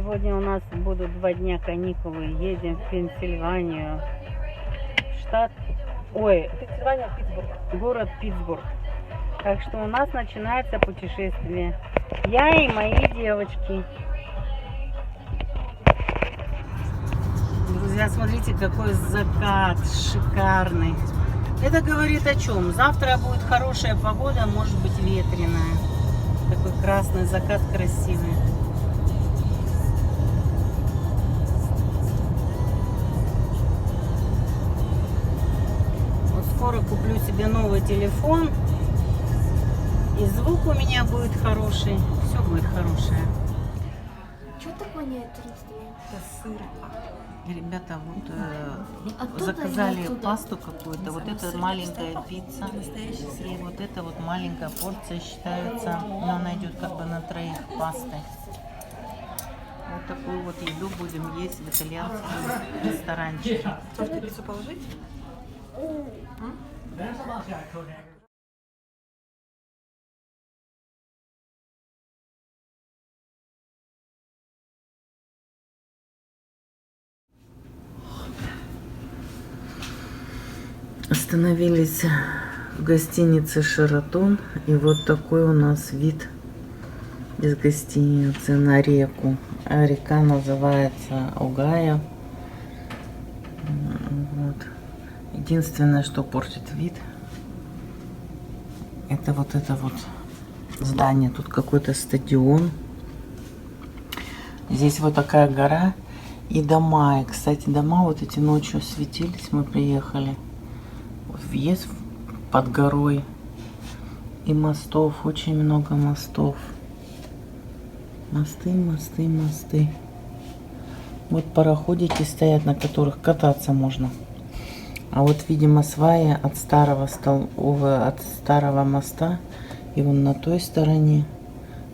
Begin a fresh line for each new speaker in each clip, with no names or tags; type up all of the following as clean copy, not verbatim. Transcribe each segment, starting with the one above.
Сегодня у нас будут 2 дня каникулы. Едем в Пенсильванию. Штат... Ой,
Пенсильвания, Питсбург.
город Питсбург. Так что у нас начинается путешествие. Я и мои девочки. Друзья, смотрите, какой закат шикарный. Это говорит о чем? Завтра будет хорошая погода, может быть ветреная. Такой красный закат красивый. Вот скоро куплю себе новый телефон. И звук у меня будет хороший. Все будет хорошее.
Что такое нет ресторан?
Это сыр. Ребята, вот
Оттуда
заказали
или оттуда?
пасту какую-то. Вот это маленькая пицца. И вот эта вот маленькая порция считается, но она идет как бы на 3 пасты. Вот такую вот еду будем есть в итальянском ресторанчике.
Можно пиццу положить?
Остановились в гостинице «Шератон». И вот такой у нас вид из гостиницы на реку. А река называется Огайо. Вот. Единственное, что портит вид, это вот здание. Тут какой-то стадион. Здесь вот такая гора и дома. И, кстати, дома вот эти ночью светились. Мы приехали. Въезд под горой. И мостов. Очень много мостов. Мосты, мосты, мосты. Вот пароходики стоят, на которых кататься можно. А вот, видимо, сваи от старого моста. И вон на той стороне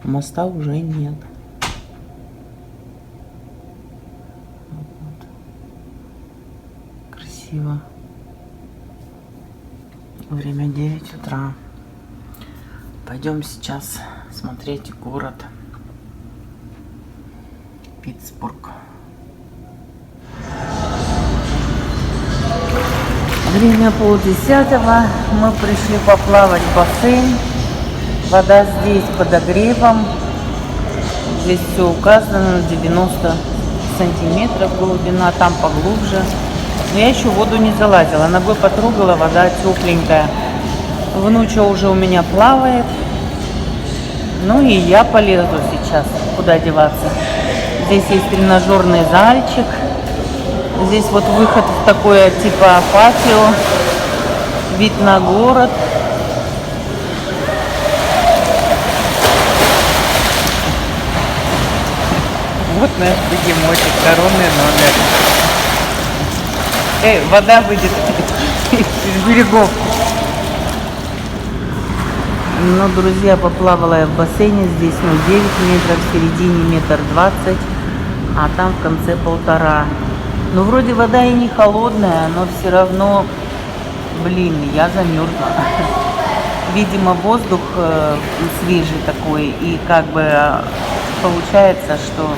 моста уже нет. Вот. Красиво. Время 9 утра. Пойдем сейчас смотреть город Питтсбург. Время 9:30. Мы пришли поплавать в бассейн. Вода здесь подогревом. Здесь все указано, 90 сантиметров глубина, там поглубже. Но я еще в воду не залазила. Ногой потрогала, вода тепленькая. Внуча уже у меня плавает. Ну и я полезу сейчас. Куда деваться? Здесь есть тренажерный зальчик. Здесь вот выход в такое типа патио. Вид на город. Вот наш бегемотик, коронный номер. Вода выйдет из берегов. Но, друзья, поплавала я в бассейне. Здесь 9 метров, в середине 1,20 м, а там в конце 1,5. Ну, вроде вода и не холодная, но все равно, блин, я замерзла. Видимо, воздух свежий такой, и как бы получается, что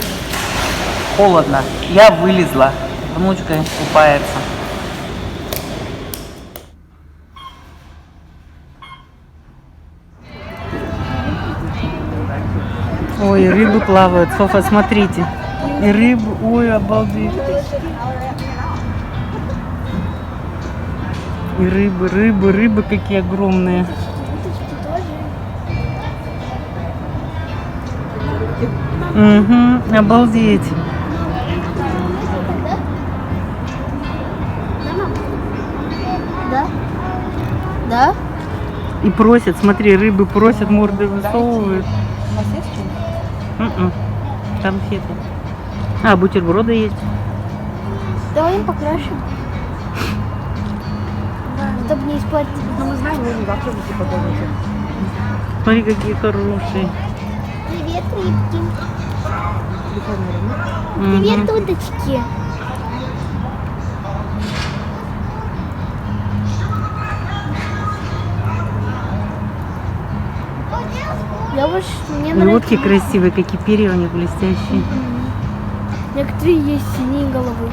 холодно. Я вылезла, внучка купается. Ой, рыбы плавают. Софа, смотрите. И рыбы, ой, обалдеть. И рыбы какие огромные. Угу, обалдеть.
Да? Да?
И просят, смотри, рыбы просят, морды высовывают.
У нас есть что-нибудь?
Конфеты. А, бутерброды есть.
Давай им покрасим. Чтобы не испортить.
Ну мы знаем, мы не завтра типа помните.
Смотри, какие хорошие.
Привет, рыбки. Привет, удочки. Я уж мне
И
нравится.
лодки красивые, какие перья у них блестящие.
Некоторые есть синие головы.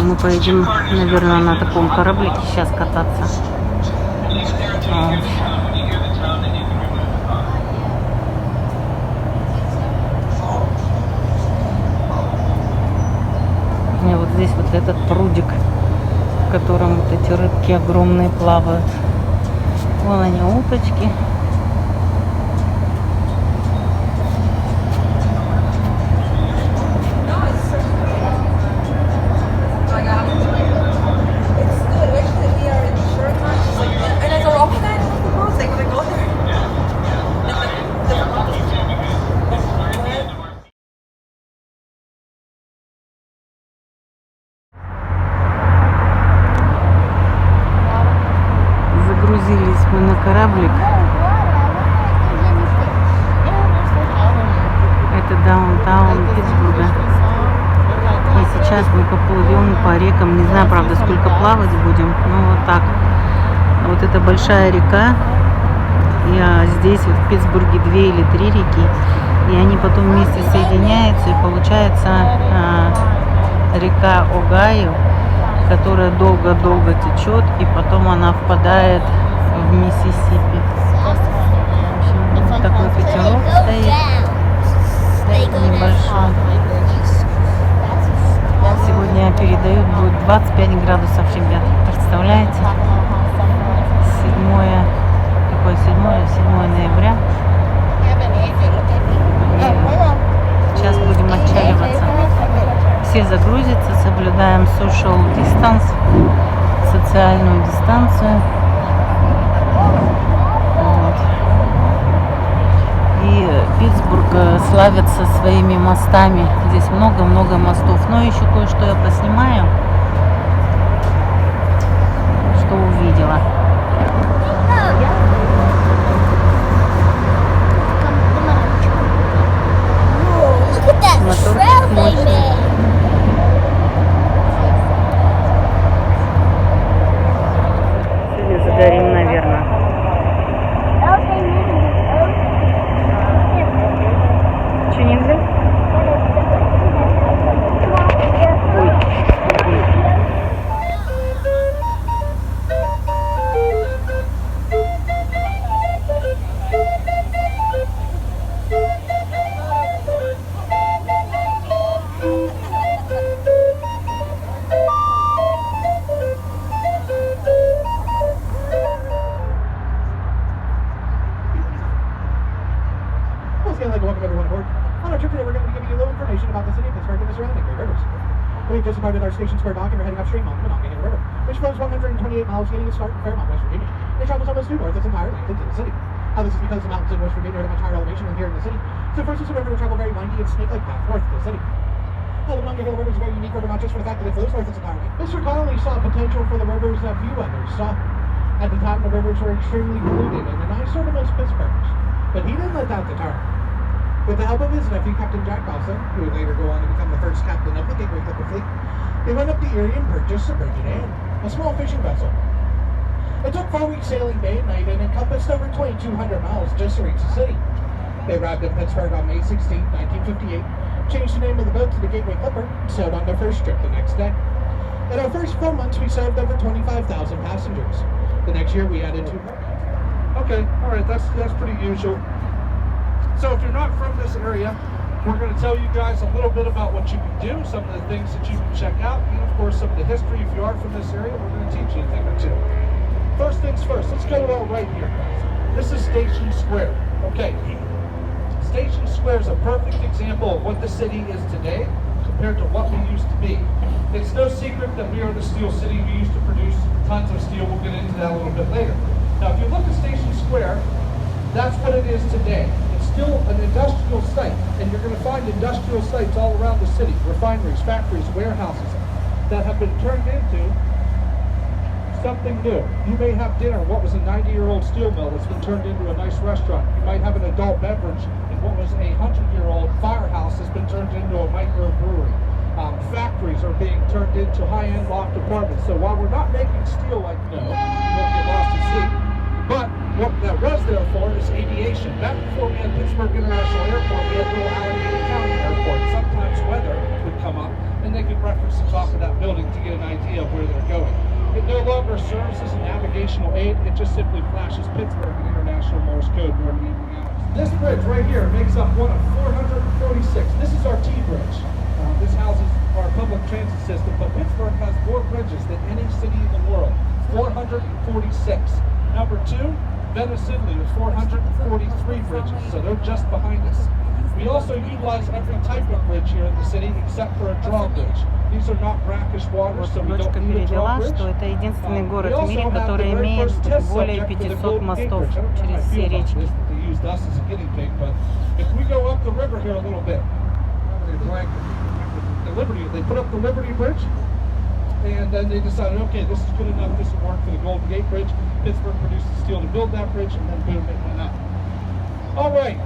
Мы поедем, наверное, на таком кораблике сейчас кататься. И вот здесь вот этот прудик, в котором вот эти рыбки огромные плавают. Вон они, уточки. Загрузились мы на кораблик. Это даунтаун Питсбурга. И сейчас мы поплывем по рекам. Не знаю, правда, сколько плавать будем. Но вот так. Вот это большая река. И здесь вот в Питтсбурге 2 или 3 реки. И они потом вместе соединяются. И получается река Огайо, которая долго-долго течет, и потом она впадает в Миссисипи. В общем, вот такой катерок стоит небольшой. Сегодня передают, будет 25 градусов, ребят. Представляете? 7 ноября. Сейчас будем отчаливаться. Все загрузятся, соблюдаем social distance, социальную дистанцию. Вот. И Питтсбург славится своими мостами. Здесь много-много мостов. Но еще кое-что я поснимаю, что увидела. Мотор мощный. Загорим, наверное. Че, нельзя?
Welcome everyone aboard. On our trip today, we're going to be giving you a little information about the city of Pittsburgh and the surrounding Great Rivers. We've just arrived at our Station Square dock and we're heading upstream on the Monongahela River, which flows 128 miles, getting its start in Fairmont, West Virginia. It travels almost due north its entire length into the city. This is because the mountains in West Virginia are at a much higher elevation than here in the city. So first, it's a river to travel very windy and snake-like path north to the city. The Monongahela River is a very unique river, not just for the fact that it flows north its entire length. Mr. Connolly saw potential for the rivers that few others saw. At the time, the rivers were extremely polluted and an eyesore to most Pittsburghers. But he didn't let that deter him. With the help of his nephew, Captain Jack Dawson, who would later go on to become the first captain of the Gateway Clipper fleet, they went up the Erie and purchased the Bridget Ann, a small fishing vessel. It took 4 weeks sailing day and night and encompassed over 2,200 miles just to reach the city. They arrived in Pittsburgh on May 16, 1958, changed the name of the boat to the Gateway Clipper, and sailed on their first trip the next day. In our first 4 months, we served over 25,000 passengers. The next year, we added 2 more.
Okay, all right, that's pretty usual. So if you're not from this area, we're going to tell you guys a little bit about what you can do, some of the things that you can check out, and of course some of the history. If you are from this area, we're going to teach you a thing or two. First things first, let's go right here, guys. This is Station Square. Okay, Station Square is a perfect example of what the city is today compared to what we used to be. It's no secret that we are the steel city. We used to produce tons of steel. We'll get into that a little bit later. Now, if you look at Station Square, that's what it is today. Still an industrial site, and you're going to find industrial sites all around the city, refineries, factories, warehouses that have been turned into something new. You may have dinner, what was a 90-year-old steel mill that's been turned into a nice restaurant. You might have an adult beverage in what was a 100-year-old firehouse that's been turned into a microbrewery. Factories are being turned into high-end loft apartments. So while we're not making steel like you won't get lost at sea, but what that was there for is aviation. Back before we had Pittsburgh International Airport, we had little Allegheny County Airport. Sometimes navigational aid. It just simply flashes Pittsburgh in international Morse code during the evening hours. This bridge right here makes up one of 446. This is our T-bridge. This houses our public transit system, but Pittsburgh has more bridges than any city in the world. 446. Number 2, Venice, Italy with 443 bridges, so they're just behind us. We also utilize every type of bridge here in the city except for a drawbridge. These are not brackish waters, so we
Дочка
don't need a
перевела,
drawbridge.
что это единственный город
We
в
also
мире,
have the
который
very
имеет
first test
более
subject for the
500
Golden Gate
мостов
Bridge. I don't know how
через
I
все
feel about
речки.
this, that they used us as a guinea pig, but if we go up the river here a little bit, the Liberty, they put up the Liberty Bridge, and then they decided, okay, this is good enough, this will work for the Golden Gate Bridge. Pittsburgh produced the steel to build that bridge, and then boom, it went up. All right,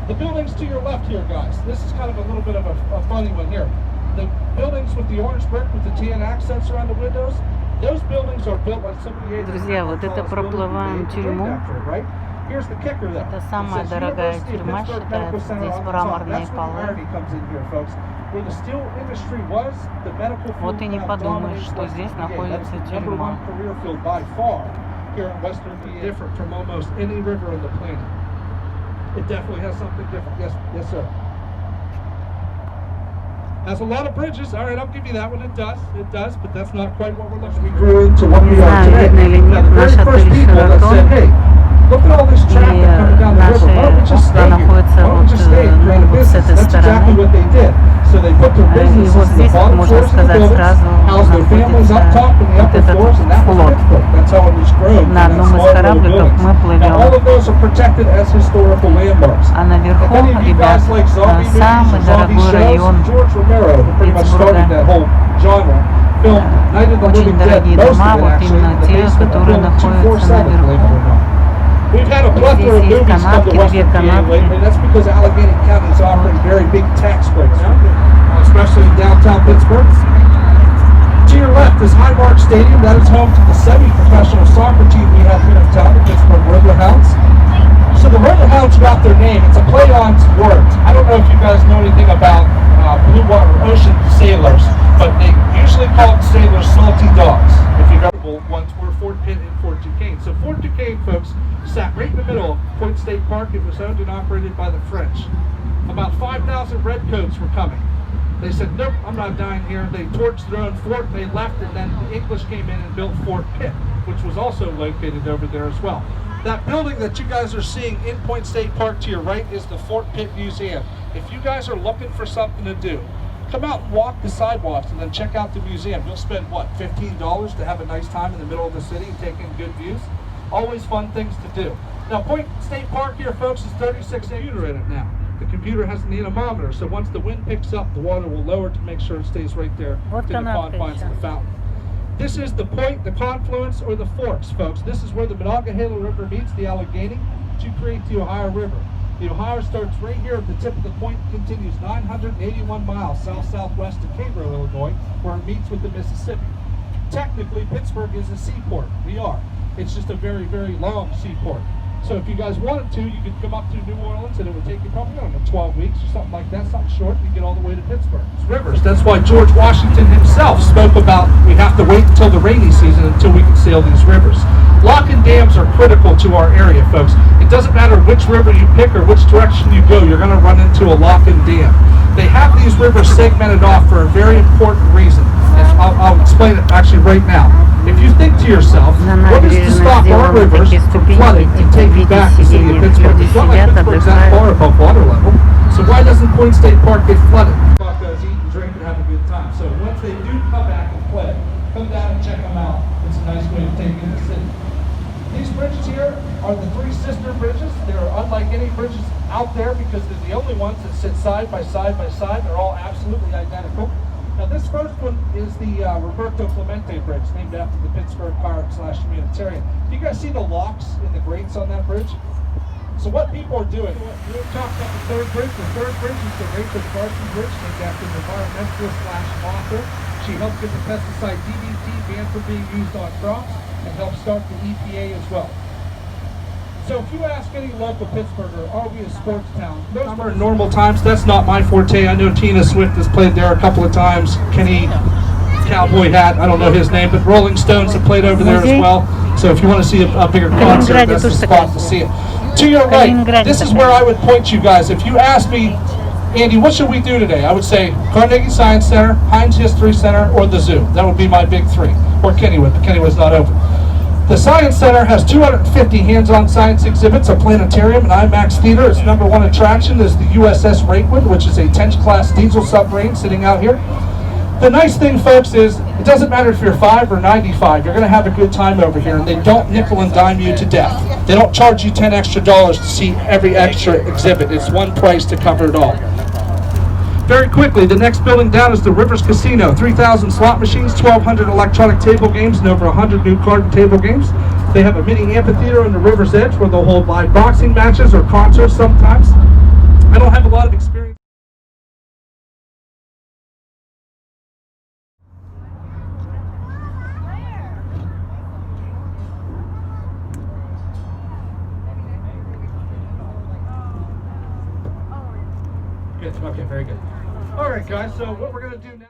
the buildings to your left here, guys. This is kind of a little bit of a funny one here. The buildings with the orange brick with the tan accents around the windows, those buildings are built like somebody.
Друзья, вот это проплываем тюрьму.
Here's the kicker, though.
Это самая дорогая тюрьма считается. Здесь мраморные полы. Вот и не подумаешь, что здесь находится тюрьма.
Different from almost any river on the planet. It definitely has something different. Yes, sir. Has a lot of bridges. All right, I'll give you that one. It does, but that's not quite what we're looking. We grew into what we are today. Now, the very first people that said, "Hey, look at all this traffic coming down the river. Why don't we just stay here? Why don't we just stay and create a business?" That's exactly what they did. So they put their businesses in the bottom floors of the buildings, housed their families up top in the upper floors, and that was Pittsburgh. That's how it was grown.
На одном из корабликов мы
Now, all
плывем.
of those are protected as historical landmarks.
А наверху, ребят, самый дорогой район Питтсбурга. Очень дорогие дома, вот именно те, которые находятся наверху.
We've had a plethora of movies come to West Virginia lately. That's because Allegheny County is offering very big tax breaks, especially in downtown Pittsburgh. To your left is Highmark Stadium. That is home to the semi-professional soccer team we have here in town, the Pittsburgh Riverhounds. So the Riverhounds got their name. It's a play on words. I don't know if you guys know anything about blue water ocean sailors, but they usually call sailors salty dogs. If you remember, once were Fort Pitt and Fort Duquesne. So Fort Duquesne, folks, sat right in the middle of Point State Park. It was owned and operated by the French. About 5,000 redcoats were coming. They said, nope, I'm not dying here. They torched their own fort, they left, and then the English came in and built Fort Pitt, which was also located over there as well. That building that you guys are seeing in Point State Park to your right is the Fort Pitt Museum. If you guys are looking for something to do, come out and walk the sidewalks and then check out the museum. You'll spend, what, $15 to have a nice time in the middle of the city and take in good views? Always fun things to do. Now, Point State Park here, folks, is 36 acres in it now. The computer has an anemometer, so once the wind picks up, the water will lower to make sure it stays right there
Вот
to the confines of the fountain. This is the point, the confluence, or the forks, folks. This is where the Monongahela River meets the Allegheny to create the Ohio River. The Ohio starts right here at the tip of the point and continues 981 miles south-southwest to Cairo, Illinois, where it meets with the Mississippi. Technically, Pittsburgh is a seaport. We are. It's just a very, very long seaport. So if you guys wanted to, you could come up to New Orleans and it would take you probably, I don't know, 12 weeks or something like that, something short, and you get all the way to Pittsburgh. It's rivers. That's why George Washington himself spoke about we have to wait until the rainy season until we can sail these rivers. Lock and dams are critical to our area, folks. It doesn't matter which river you pick or which direction you go, you're going to run into a lock and dam. They have these rivers segmented off for a very important reason. I'll explain it actually right now. If you think to yourself, what is to stop our rivers from flooding and take you back to the city of Pittsburgh? It's not like Pittsburgh's that far above water level. So why doesn't Point State Park get flooded? Eat and drink and have a good time. So once they do come back and play, come down and check them out. It's a nice way to take in the city. These bridges here are the three sister bridges. They're unlike any bridges out there because they're the only ones that sit side by side by side. They're all absolutely identical. Now this first one is the Roberto Clemente Bridge, named after the Pittsburgh pirate/humanitarian. Do you guys see the locks in the grates on that bridge? So what people are doing, we talked about the third bridge. The third bridge is the Rachel Carson Bridge, named after an environmentalist/author. She helped get the pesticide DDT banned from being used on crops and helped start the EPA as well. So if you ask any local Pittsburgher, are we a sports town? Those are normal times. That's not my forte. I know Tina Swift has played there a couple of times. Kenny cowboy hat. I don't know his name, but Rolling Stones have played over there as well. So if you want to see a bigger concert, that's the spot to see it. To your right, this is where I would point you guys. If you ask me, Andy, what should we do today? I would say Carnegie Science Center, Heinz History Center, or the zoo. That would be my big three. Or Kennywood, but Kennywood's not open. The Science Center has 250 hands-on science exhibits, a planetarium, an IMAX theater. Its #1 attraction is the USS Rakewood, which is a 10th-class diesel submarine sitting out here. The nice thing, folks, is it doesn't matter if you're 5 or 95. You're going to have a good time over here, and they don't nickel and dime you to death. They don't charge you $10 extra to see every extra exhibit. It's one price to cover it all. Very quickly, the next building down is the Rivers Casino. 3,000 slot machines, 1,200 electronic table games, and over 100 new card and table games. They have a mini amphitheater on the river's edge where they'll hold live boxing matches or concerts sometimes. I don't have a lot of experience. Good. Okay, very good. All right, guys, so what we're going to do now.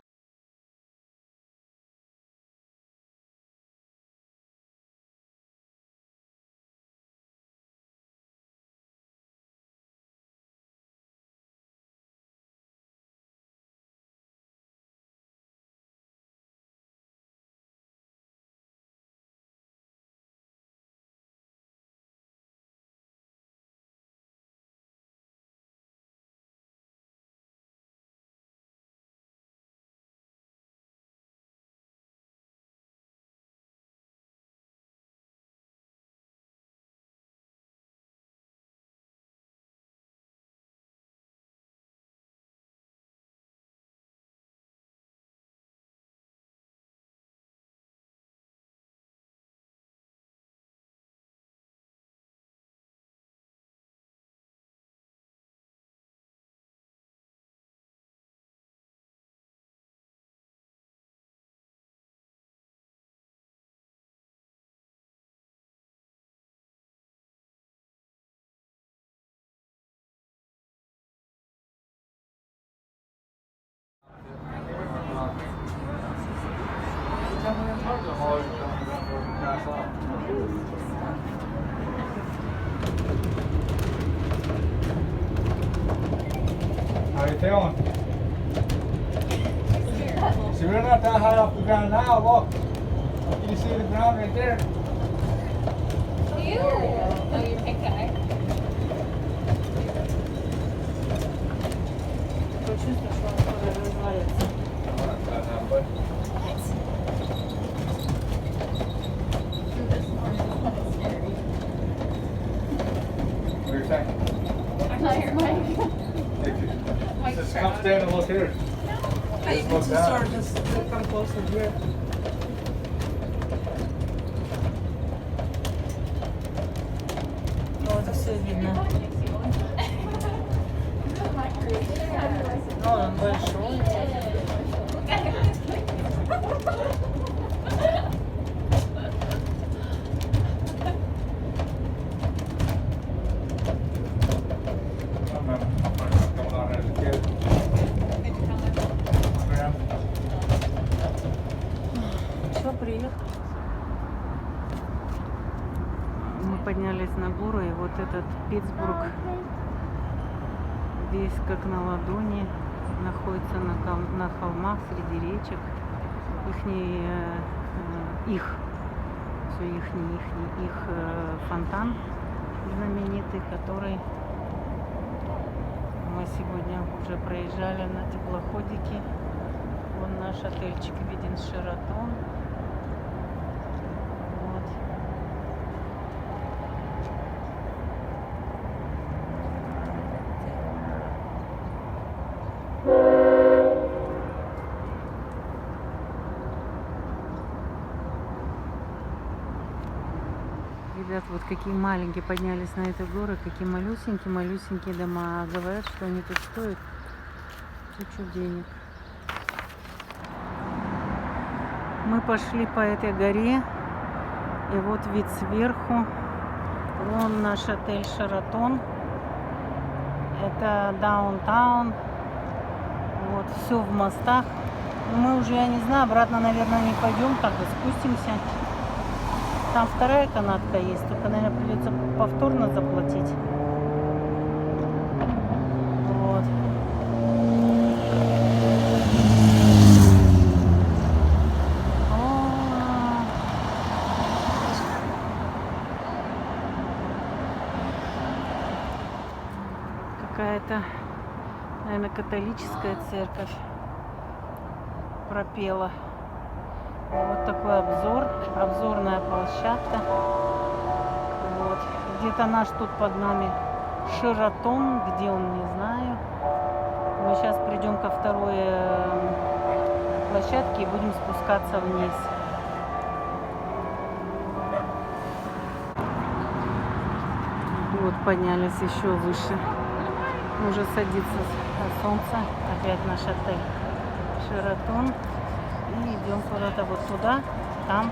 How you feeling? See, we're not that high off the ground now, look. Can you see the ground right there?
You? Oh, you're pink guy.
What do you think?
I'm not here, Mike.
Just come stand and look here. Just look down.
Just come closer here.
Ну, это все видно. Ну, он большой. Все, приехали. Мы поднялись на гору, и вот этот Питсбург весь как на ладони, находится на холмах среди речек. Их фонтан знаменитый, который мы сегодня уже проезжали на теплоходике. Вон наш отельчик виден, Шератон. Вот. Ребят, вот какие маленькие поднялись на эту гору, какие малюсенькие дома. А говорят, что они тут стоят чуть-чуть денег. Мы пошли по этой горе, и вот вид сверху. Вон наш отель Шератон. Это даунтаун. Вот, все в мостах. Но мы уже, я не знаю, обратно, наверное, не пойдем, так и спустимся. Там вторая канатка есть, только, наверное, придется повторно заплатить. Вот. Какая-то, наверное, католическая церковь пропела. Вот такой обзор, обзорная площадка. Вот. Где-то наш тут под нами Шератон, где он, не знаю. Мы сейчас придем ко второй площадке и будем спускаться вниз. Вот, поднялись еще выше. Уже садится солнце. Опять наш отель Шератон. И идем куда-то вот туда. Там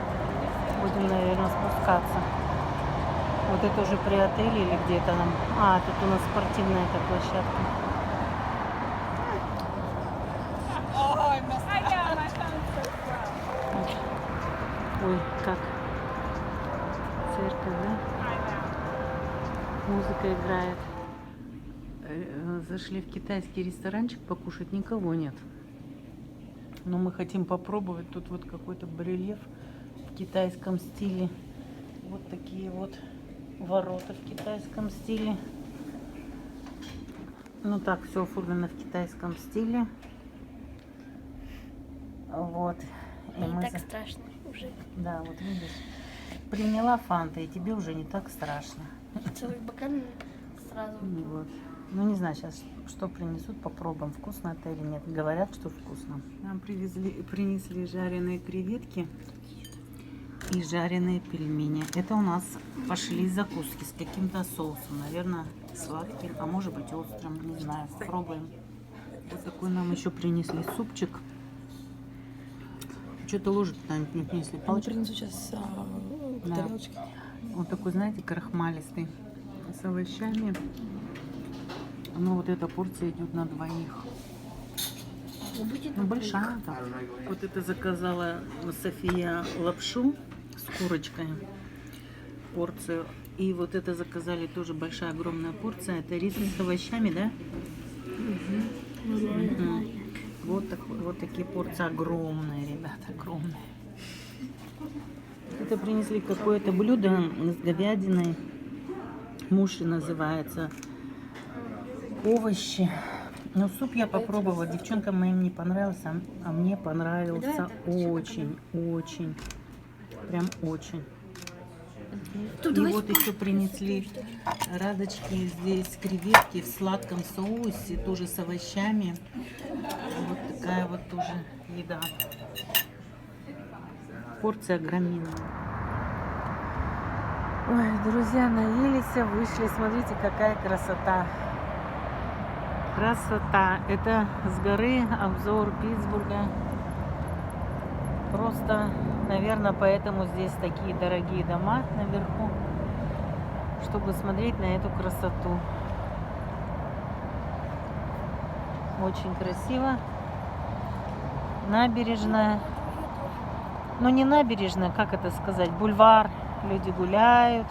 будем, наверное, спускаться. Вот это уже при отеле или где-то нам. А, тут у нас спортивная эта площадка. Ой, как церковь, да? Музыка играет. Зашли в китайский ресторанчик покушать, никого нет. Но мы хотим попробовать. Тут вот какой-то барельеф в китайском стиле. Вот такие вот ворота в китайском стиле. Ну так, все оформлено в китайском стиле. Вот. И
Не
мы
так страшно уже.
Да, вот видишь. Приняла фанта, и тебе уже не так страшно.
Целый бокал сразу.
Вот. Ну, не знаю, сейчас что принесут, попробуем, вкусно это или нет. Говорят, что вкусно. Нам принесли жареные креветки и жареные пельмени. Это у нас пошли закуски с каким-то соусом. Наверное, сладким, а может быть острым. Не знаю, попробуем. Вот такой нам еще принесли супчик. Что-то ложек там не принесли. Палочку.
Принесу сейчас
Да.
тарелочки.
Вот такой, знаете, крахмалистый с овощами. Ну, вот эта порция идет на двоих. Ну, большая так. Вот это заказала София лапшу с курочкой. Порцию. И вот это заказали тоже большая, огромная порция. Это рис с овощами, да? Угу. Вот такие порции огромные, ребята, огромные. Это принесли какое-то блюдо с говядиной. Муши называется. Овощи. Но суп я попробовала. Девчонкам моим не понравился, а мне понравился очень, очень. Прям очень. И вот еще принесли радочки здесь, креветки в сладком соусе, тоже с овощами. Вот такая вот тоже еда. Порция громила. Ой, друзья, наелись, вышли. Смотрите, какая красота. Красота. Это с горы обзор Питсбурга. Просто, наверное, поэтому здесь такие дорогие дома наверху, чтобы смотреть на эту красоту. Очень красиво. Набережная. Ну, не набережная, как это сказать, бульвар. Люди гуляют.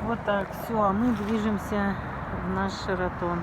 Вот так, все, а мы движемся в наш Шератон.